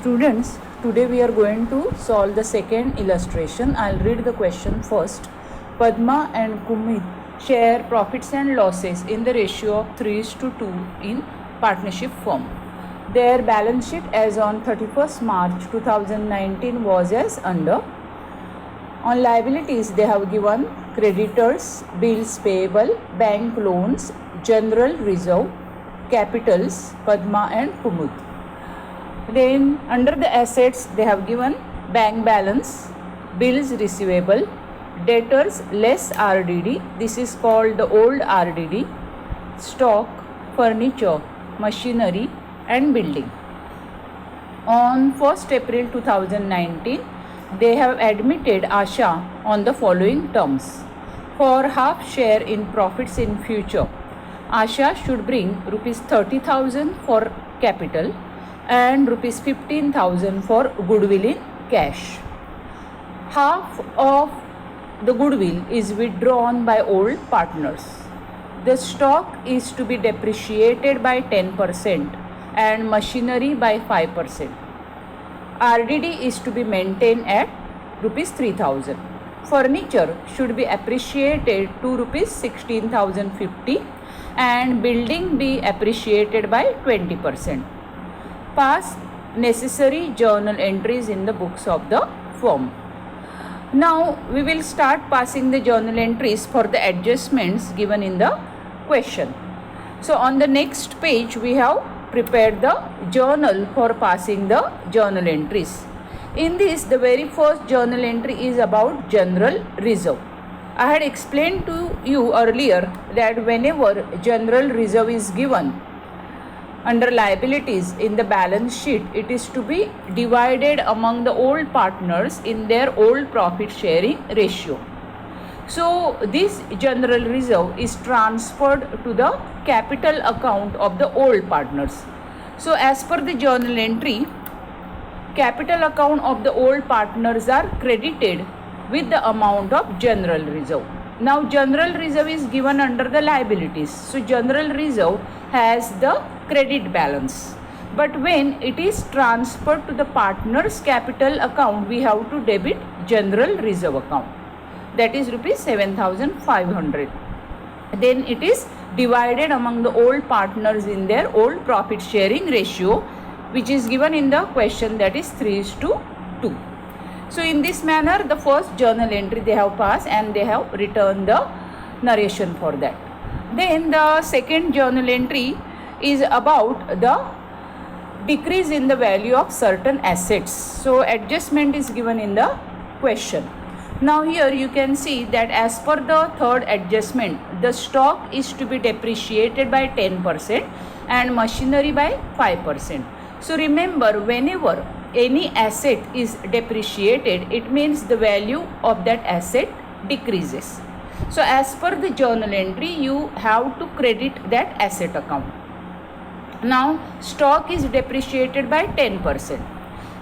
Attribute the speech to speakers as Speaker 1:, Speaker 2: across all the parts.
Speaker 1: Students, today we are going to solve the second illustration. I'll read the question first. Padma and Kumit share profits and losses in the ratio of 3:2 in partnership firm. Their balance sheet as on 31st March 2019 was as under. On liabilities, they have given creditors, bills payable, bank loans, general reserve, capitals, Padma and Kumut. Then under the assets, they have given bank balance, bills receivable, debtors less RDD, this is called the old RDD, stock, furniture, machinery and building. On 1st April 2019, they have admitted Asha on the following terms. For half share in profits in future, Asha should bring rupees 30,000 for capital and rupees 15,000 for goodwill in cash. Half of the goodwill is withdrawn by old partners. The stock is to be depreciated by 10% and machinery by 5%. RDD is to be maintained at rupees 3,000. Furniture should be appreciated to rupees 16,050 and building be appreciated by 20%. Pass necessary journal entries in the books of the firm. Now we will start passing the journal entries for the adjustments given in the question. So on the next page we have prepared the journal for passing the journal entries. In this, the very first journal entry is about general reserve. I had explained to you earlier that whenever general reserve is given under liabilities in the balance sheet, it is to be divided among the old partners in their old profit sharing ratio. So this general reserve is transferred to the capital account of the old partners. So as per the journal entry, capital account of the old partners are credited with the amount of general reserve. Now general reserve is given under the liabilities. So general reserve has the credit balance. But when it is transferred to the partner's capital account, we have to debit general reserve account. That is rupees 7,500. Then it is divided among the old partners in their old profit sharing ratio, which is given in the question, that is 3:2. So in this manner, the first journal entry they have passed and they have returned the narration for that. Then the second journal entry is about the decrease in the value of certain assets. So adjustment is given in the question. Now here you can see that as per the third adjustment, the stock is to be depreciated by 10% and machinery by 5%. So remember, whenever any asset is depreciated, it means the value of that asset decreases. So as per the journal entry, you have to credit that asset account. Now stock is depreciated by 10%.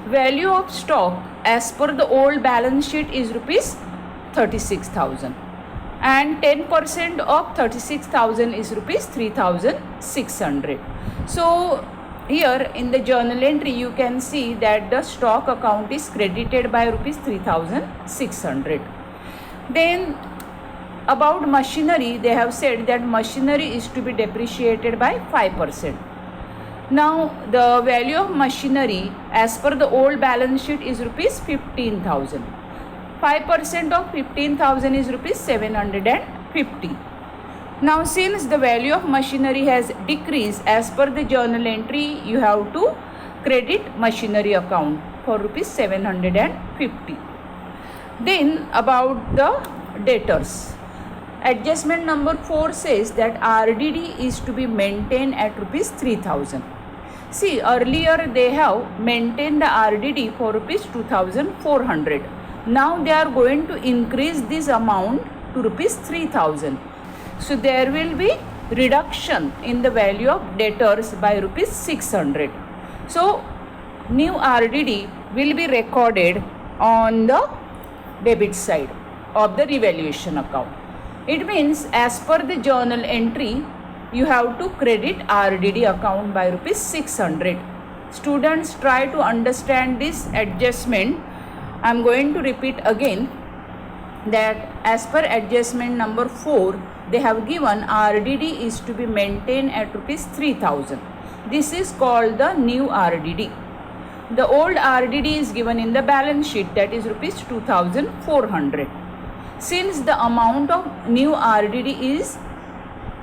Speaker 1: Value of stock as per the old balance sheet is rupees 36,000 and 10% of 36,000 is rupees 3,600. So here in the journal entry you can see that the stock account is credited by rupees 3,600. Then about machinery, they have said that machinery is to be depreciated by 5%. Now the value of machinery as per the old balance sheet is rupees 15,000. 5% of 15,000 is rupees 750. Now since the value of machinery has decreased, as per the journal entry you have to credit machinery account for rupees 750. Then about the debtors, adjustment number 4 says that RDD is to be maintained at rupees 3,000. See, earlier they have maintained the RDD for rupees 2,400. Now they are going to increase this amount to rupees 3,000. So there will be reduction in the value of debtors by rupees 600. So new RDD will be recorded on the debit side of the revaluation account. It means as per the journal entry, you have to credit RDD account by rupees 600. Students, try to understand this adjustment. I am going to repeat again that as per adjustment number 4, they have given RDD is to be maintained at rupees 3000. This is called the new RDD. The old RDD is given in the balance sheet, that is rupees 2400. Since the amount of new RDD is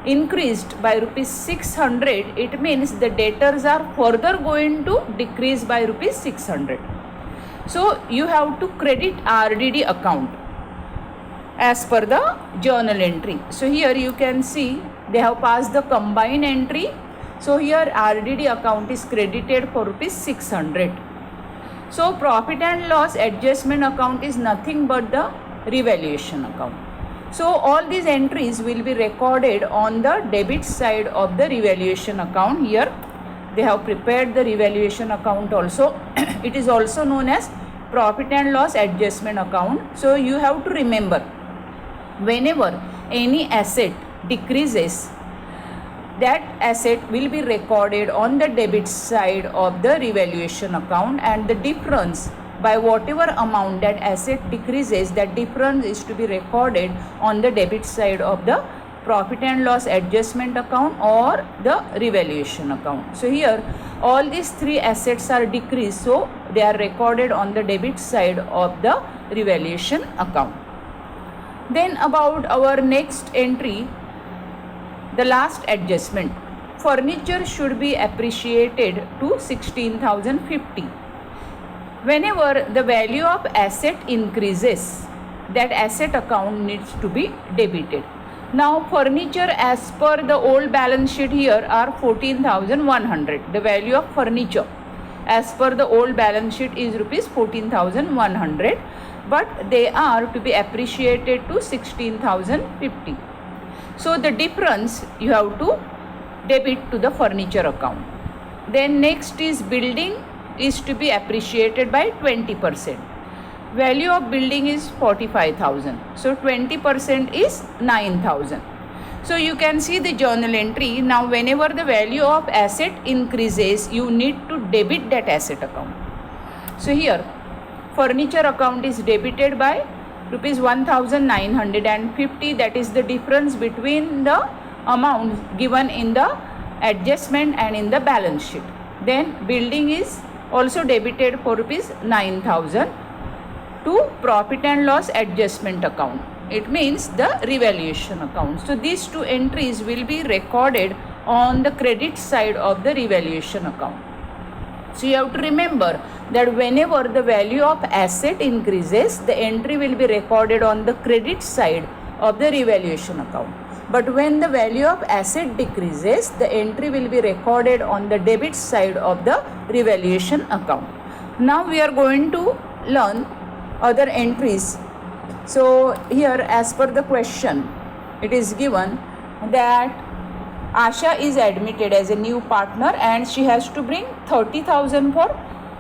Speaker 1: increased by rupees 600, it means the debtors are further going to decrease by rupees 600. So you have to credit RDD account as per the journal entry. So here you can see they have passed the combined entry. So here RDD account is credited for rupees 600. So profit and loss adjustment account is nothing but the revaluation account. So all these entries will be recorded on the debit side of the revaluation account. Here they have prepared the revaluation account also. It is also known as profit and loss adjustment account. So you have to remember, whenever any asset decreases, that asset will be recorded on the debit side of the revaluation account, and the difference by whatever amount that asset decreases, that difference is to be recorded on the debit side of the profit and loss adjustment account or the revaluation account. So here all these three assets are decreased, so they are recorded on the debit side of the revaluation account. Then about our next entry, the last adjustment. Furniture should be appreciated to 16,050. Whenever the value of asset increases, that asset account needs to be debited. Now furniture as per the old balance sheet here are 14,100. The value of furniture as per the old balance sheet is rupees 14,100, but they are to be appreciated to 16,050. So the difference you have to debit to the furniture account. Then next is building is to be appreciated by 20%. Value of building is 45,000. So 20% is 9,000. So you can see the journal entry. Now whenever the value of asset increases, you need to debit that asset account. So here furniture account is debited by rupees 1,950. That is the difference between the amount given in the adjustment and in the balance sheet. Then building is also debited for rupees 9,000 to profit and loss adjustment account. It means the revaluation account. So these two entries will be recorded on the credit side of the revaluation account. So you have to remember that whenever the value of asset increases, the entry will be recorded on the credit side of the revaluation account. But when the value of asset decreases, the entry will be recorded on the debit side of the revaluation account. Now we are going to learn other entries. So here as per the question, it is given that Asha is admitted as a new partner and she has to bring 30,000 for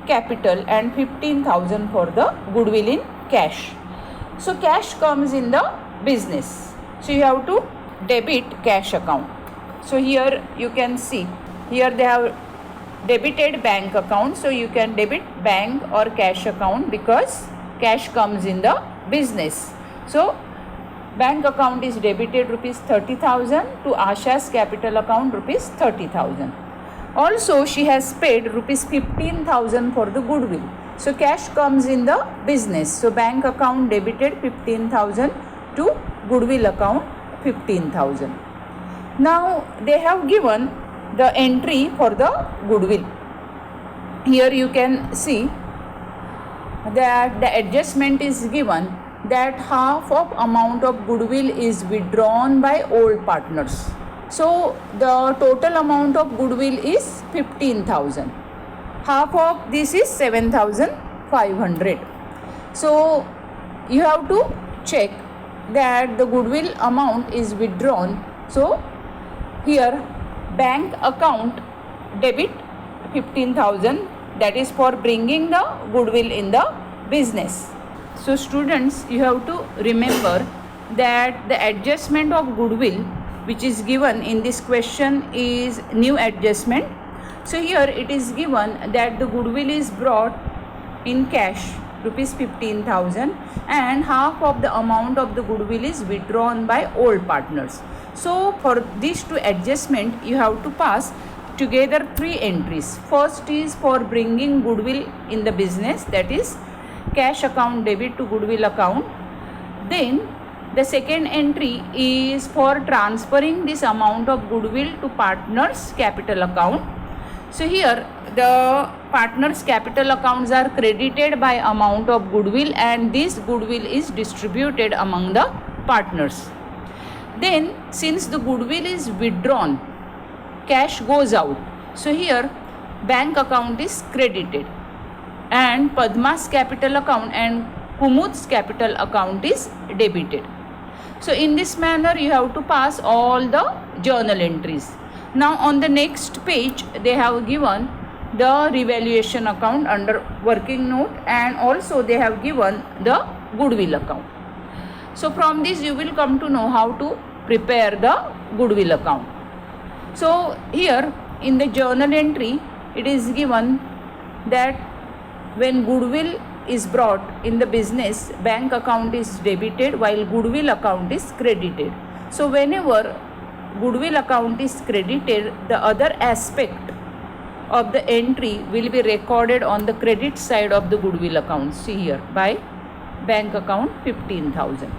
Speaker 1: capital and 15,000 for the goodwill in cash. So cash comes in the business. So you have to debit cash account. So here you can see, here they have debited bank account. So you can debit bank or cash account because cash comes in the business. So bank account is debited rupees 30,000 to Asha's capital account rupees 30,000. Also she has paid rupees 15,000 for the goodwill. So cash comes in the business. So bank account debited 15,000 to goodwill account 15,000. Now they have given the entry for the goodwill. Here you can see that the adjustment is given that half of amount of goodwill is withdrawn by old partners. So the total amount of goodwill is 15,000. Half of this is 7,500. So you have to check that the goodwill amount is withdrawn. So here bank account debit 15,000, that is for bringing the goodwill in the business. So students, you have to remember that the adjustment of goodwill which is given in this question is new adjustment. So here it is given that the goodwill is brought in cash rupees 15,000 and half of the amount of the goodwill is withdrawn by old partners. So for these two adjustment you have to pass together three entries. First is for bringing goodwill in the business, that is cash account debit to goodwill account. Then the second entry is for transferring this amount of goodwill to partners capital account. So here the partners capital accounts are credited by amount of goodwill and this goodwill is distributed among the partners. Then since the goodwill is withdrawn, cash goes out. So here bank account is credited and Padma's capital account and Kumud's capital account is debited. So in this manner you have to pass all the journal entries. Now on the next page they have given the revaluation account under working note and also they have given the goodwill account. So from this you will come to know how to prepare the goodwill account. So here in the journal entry it is given that when goodwill is brought in the business, bank account is debited while goodwill account is credited. So whenever goodwill account is credited, the other aspect of the entry will be recorded on the credit side of the goodwill account. See here, by bank account 15,000.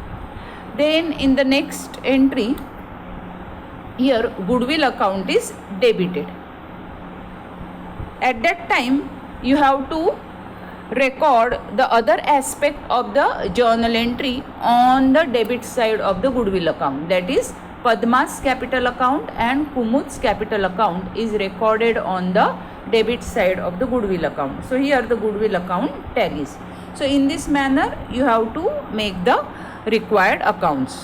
Speaker 1: Then in the next entry, here goodwill account is debited. At that time you have to record the other aspect of the journal entry on the debit side of the goodwill account, that is Padma's capital account and Kumud's capital account is recorded on the debit side of the goodwill account. So here the goodwill account tallies. So in this manner you have to make the required accounts.